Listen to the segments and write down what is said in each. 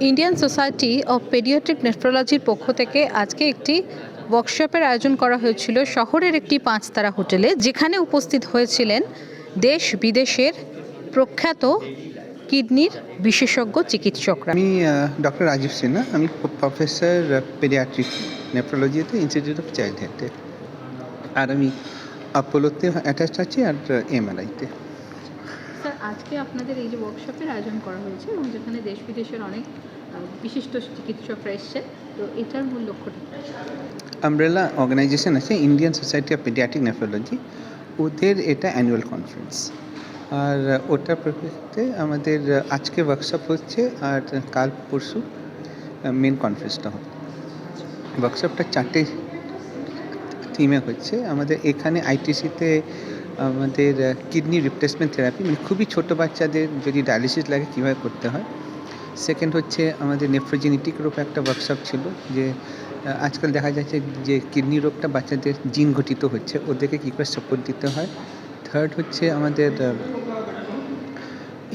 Indian society of paediatric নেফ্রোলজির পক্ষ থেকে আজকে একটি ওয়ার্কশপের আয়োজন করা হয়েছিল শহরের একটি 5 তারা হোটেলে, যেখানে উপস্থিত হয়েছিলেন দেশ বিদেশের প্রখ্যাত কিডনির বিশেষজ্ঞ চিকিৎসকরা। আমি ডক্টর রাজীব সিনহা, আমি প্রফেসর পেডিয়াট্রিক নেফ্রোলজিতে ইনস্টিটিউট অফ চাইল্ড হেলথে, আর আমি আপোলোতে অ্যাটাচড আছি আর এমআরআইতে। স্যার, আজকে আপনাদের এই যে ওয়ার্কশপের আয়োজন করা হয়েছে এবং যেখানে দেশ বিদেশের অনেক বিশিষ্ট চিকিৎসকরা এসছেন, তো এটার মূল লক্ষ্যটা আমব্রেলা অর্গানাইজেশন আছে Indian society of paediatric nephrology, ওদের এটা অ্যানুয়াল কনফারেন্স, আর ওটার প্রেক্ষিতে আমাদের আজকে ওয়ার্কশপ হচ্ছে আর কাল পরশু মেন কনফারেন্সটা হবে। ওয়ার্কশপটা 4টে থিমে হচ্ছে। আমাদের এখানে আইটিসিতে আমাদের কিডনি রিপ্লেসমেন্ট থেরাপি, মানে খুবই ছোটো বাচ্চাদের যদি ডায়ালিসিস লাগে কীভাবে করতে হয়। সেকেন্ড হচ্ছে আমাদের নেফ্রোজেনেটিক রোগ একটা ওয়ার্কশপ ছিল, যে আজকাল দেখা যাচ্ছে যে কিডনি রোগটা বাচ্চাদের জিন ঘটিত হচ্ছে, ওদেরকে কী করে সাপোর্ট দিতে হয়। থার্ড হচ্ছে আমাদের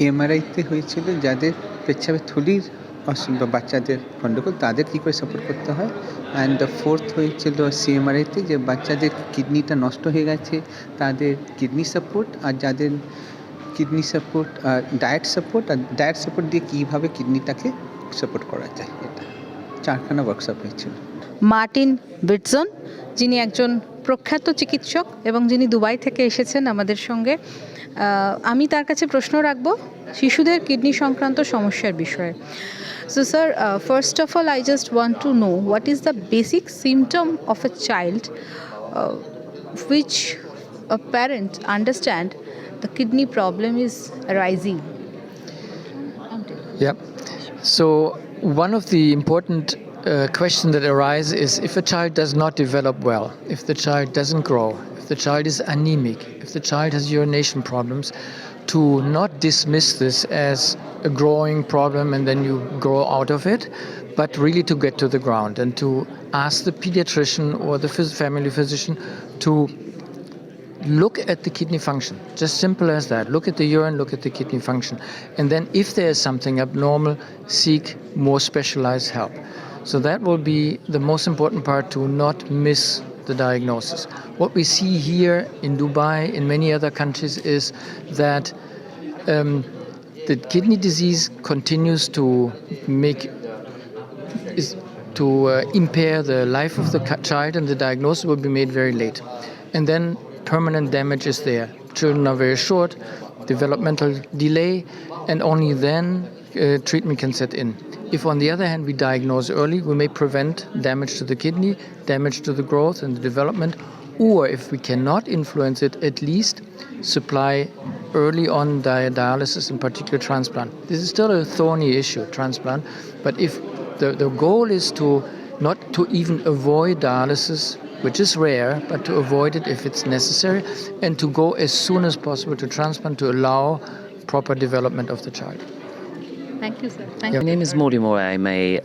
এমআরআইতে হয়েছিল যাদের পেচ্ছাপের থলির অসুবিধা, বাচ্চাদের গণ্ডগোল, তাদের কী করে সাপোর্ট করতে হয়। অ্যান্ড দ্য ফোর্থ হয়েছিল সিএমআরআইতে, যে বাচ্চাদের কিডনিটা নষ্ট হয়ে গেছে তাদের কিডনি সাপোর্ট, আর যাদের কিডনি সাপোর্ট আর ডায়েট সাপোর্ট দিয়ে কীভাবে কিডনিটাকে সাপোর্ট করা যায়। এটা 4খানা ওয়ার্কশপ হয়েছিল। মার্টিন বিটজন, যিনি একজন প্রখ্যাত চিকিৎসক এবং যিনি দুবাই থেকে এসেছেন আমাদের সঙ্গে, আমি তার কাছে প্রশ্ন রাখব শিশুদের কিডনি সংক্রান্ত সমস্যার বিষয়ে। So sir, first of all I just want to know what is the basic symptom of a child which a parent understand the kidney problem is arising. Yeah. So one of the important question that arises is if a child does not develop well, if the child doesn't grow, if the child is anemic, if the child has urination problems, to not dismiss this as a growing problem and then you grow out of it, but really to get to the ground and to ask the pediatrician or the family physician to look at the kidney function. Just simple as that. Look at the urine, look at the kidney function. And then if there is something abnormal, seek more specialized help. So that will be the most important part, to not miss the diagnosis. What we see here in Dubai, in many other countries, is that the kidney disease continues to impair the life of the child, and the diagnosis will be made very late. And then permanent damage is there. Children are very short, developmental delay, and only then treatment can set in. If on the other hand we diagnose early, we may prevent damage to the kidney, damage to the growth and the development, or if we cannot influence it, at least supply early on dialysis, in particular transplant. This is still a thorny issue, transplant, but if the goal is to not to even avoid dialysis, which is rare, but to avoid it if it's necessary, and to go as soon as possible to transplant to allow proper development of the child. Thank you, sir. Thank My you. name is Mordy Moore. I'm a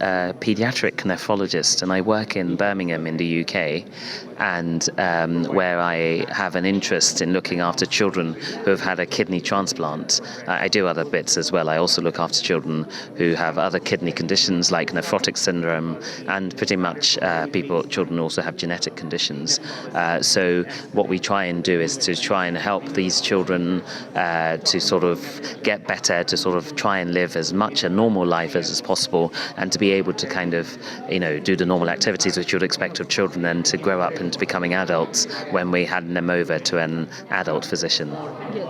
paediatric nephrologist, and I work in Birmingham in the UK, and where I have an interest in looking after children who have had a kidney transplant. I do other bits as well. I also look after children who have other kidney conditions like nephrotic syndrome, and pretty much children also have genetic conditions. So what we try and do is to try and help these children to sort of get better, to sort of try and live as much a normal life as possible, and to be able to kind of, do the normal activities which you would expect of children, and to grow up into becoming adults when we hand them over to an adult physician. Yes.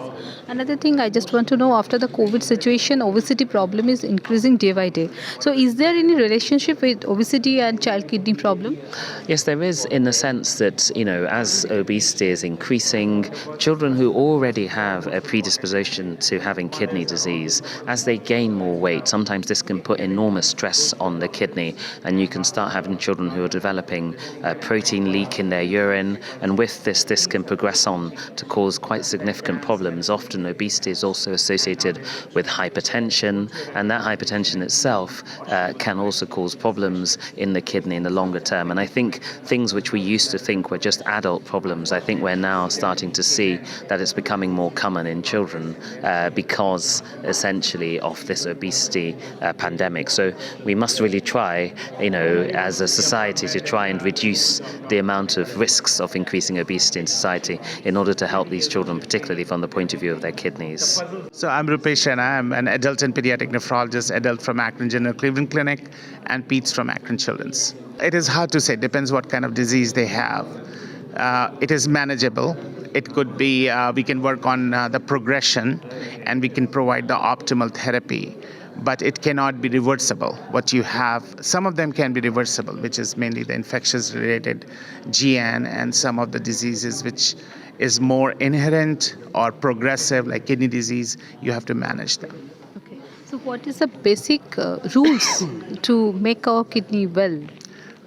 Another thing I just want to know, after the COVID situation, obesity problem is increasing day by day. So is there any relationship with obesity and child kidney problem? Yes, there is, in the sense that, as obesity is increasing, children who already have a predisposition to having kidney disease, as they gain more weight, sometimes this can put enormous stress on the kidney, and you can start having children who are developing a protein leak in their urine, and with this can progress on to cause quite significant problems. Often obesity is also associated with hypertension, and that hypertension itself can also cause problems in the kidney in the longer term. And I think things which we used to think were just adult problems, I think we're now starting to see that it's becoming more common in children because essentially of this obesity obesity pandemic. So we must really try, as a society, to try and reduce the amount of risks of increasing obesity in society in order to help these children, particularly from the point of view of their kidneys. So I'm Rupesh and I'm an adult and pediatric nephrologist, adult from Akron General Cleveland Clinic and peds from Akron Children's. It is hard to say, depends what kind of disease they have. It is manageable. It could be, we can work on the progression and we can provide the optimal therapy, but it cannot be reversible. What you have, some of them can be reversible, which is mainly the infectious related GN and some of the diseases which is more inherent or progressive like kidney disease, you have to manage them. Okay. So what is the basic rules to make our kidney well?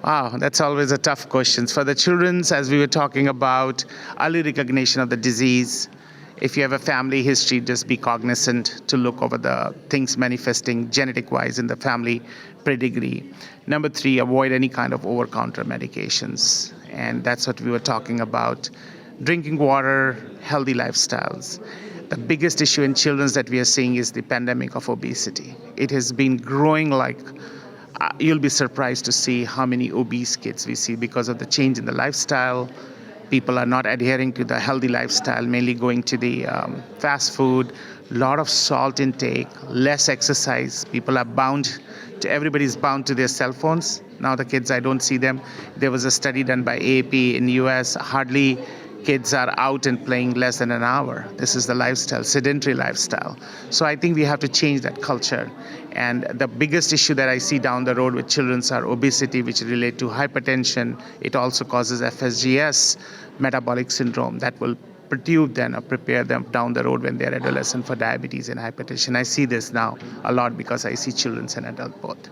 Wow, that's always a tough question. For the children's, as we were talking about, early recognition of the disease. If you have a family history, just be cognizant to look over the things manifesting genetic-wise in the family pedigree. Number 3, avoid any kind of over-counter medications. And that's what we were talking about. Drinking water, healthy lifestyles. The biggest issue in children that we are seeing is the pandemic of obesity. It has been growing like you'll be surprised to see how many obese kids we see because of the change in the lifestyle. People are not adhering to the healthy lifestyle, mainly going to the fast food, a lot of salt intake, less exercise. People are bound to, everybody's bound to their cell phones. Now the kids, I don't see them. There was a study done by AAP in the US, hardly kids are out and playing less than an hour. This is the lifestyle, sedentary lifestyle. So I think we have to change that culture. And the biggest issue that I see down the road with children are obesity, which relate to hypertension. It also causes FSGS, metabolic syndrome, that will prepare them down the road when they're adolescent for diabetes and hypertension. I see this now a lot because I see children and adults both.